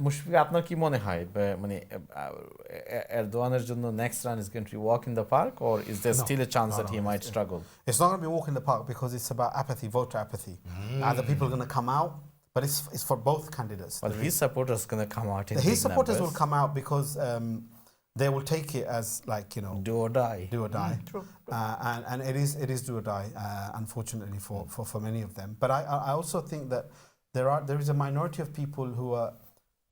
মুশফিক আপনার কি মনে হয় মানে এরদোয়ানের জন্য next run is going to be walk in the park or is there still a chance that he might struggle? It's not going to be a walk in the park because it's about apathy, voter apathy. Either people are going to come out, but it's for both candidates. But his supporters going to come out in His big supporters numbers. will come out because they will take it as like, you know, Do or die. do or die. True. And it is do or die, unfortunately for many of them. But I also think that there is a minority of people who are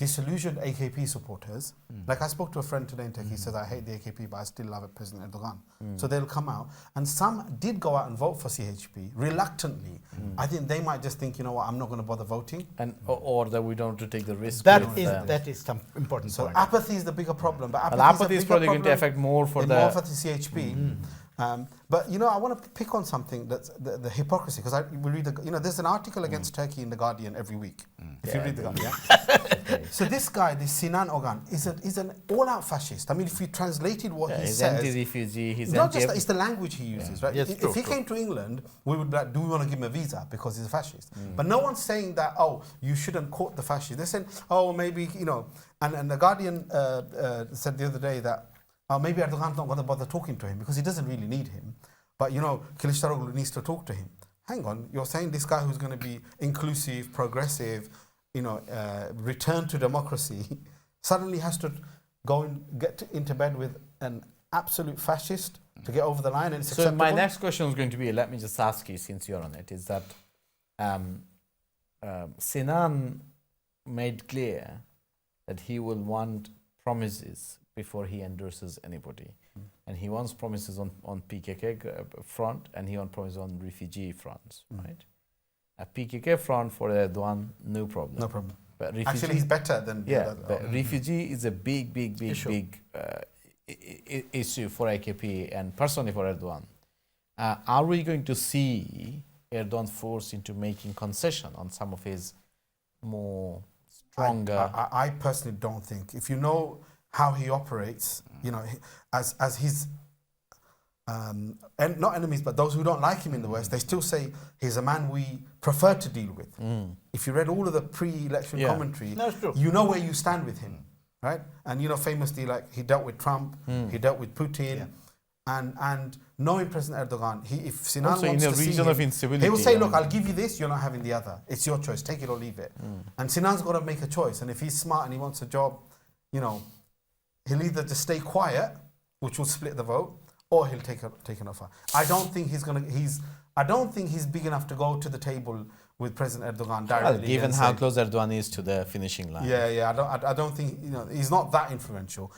disillusioned AKP supporters. Like I spoke to a friend today in Turkey, he says, I hate the AKP, but I still love President Erdogan. So they'll come out. And some did go out and vote for CHP, reluctantly. I think they might just think, you know what, I'm not going to bother voting. And or that we don't want to take the risk. That is some important So point. apathy is the bigger problem. But Well, apathy is probably going to affect more for more for the CHP. But you know, I want to pick on something that's the hypocrisy, because we read there's an article against Turkey in the Guardian every week. If you read the Guardian. So this guy, this Sinan Ogan, is an all-out fascist. I mean, if you translated what he he's says, anti-refugee, he's not just that, it's the language he uses, right? Yes, If he came to England, we would be like, do we want to give him a visa because he's a fascist? But no one's saying that, oh, you shouldn't court the fascist. They're saying, oh, maybe, you know, and the Guardian said the other day that, oh, maybe Erdogan's not going to bother talking to him because he doesn't really need him. But, you know, Kılıçdaroğlu needs to talk to him. Hang on, you're saying this guy who's going to be inclusive, progressive, you know, return to democracy, suddenly has to go and get into bed with an absolute fascist to get over the line, and it's So acceptable? my next question is going to be, let me just ask you, since you're on it, is that Sinan made clear that he will want promises before he endorses anybody. And he wants promises on PKK front, and he wants promises on refugee fronts, right? A PKK front for Erdogan, no problem. No problem. But Actually, he's better than the yeah, other. but refugee is a big Issue. issue for AKP and personally for Erdogan. Are we going to see Erdogan forced into making concession on some of his more stronger? I personally don't think. If you know how he operates, you know, as his and not enemies, but those who don't like him in the West, they still say he's a man we prefer to deal with. If you read all of the pre-election Yeah. commentary, That's true. you know where you stand with him, right? And you know, famously, like he dealt with Trump, he dealt with Putin, and knowing President Erdogan, if Sinan Also in wants a to see region him, of instability, he will say, I "Look, mean. I'll give you this. You're not having the other. It's your choice. Take it or leave it." And Sinan's got to make a choice. And if he's smart and he wants a job, you know, he'll either just stay quiet, which will split the vote, or he'll take an offer. I don't think I don't think he's big enough to go to the table with President Erdogan directly. Well, given and how say- close Erdogan is to the finishing line. Yeah, I don't think, you know, he's not that influential.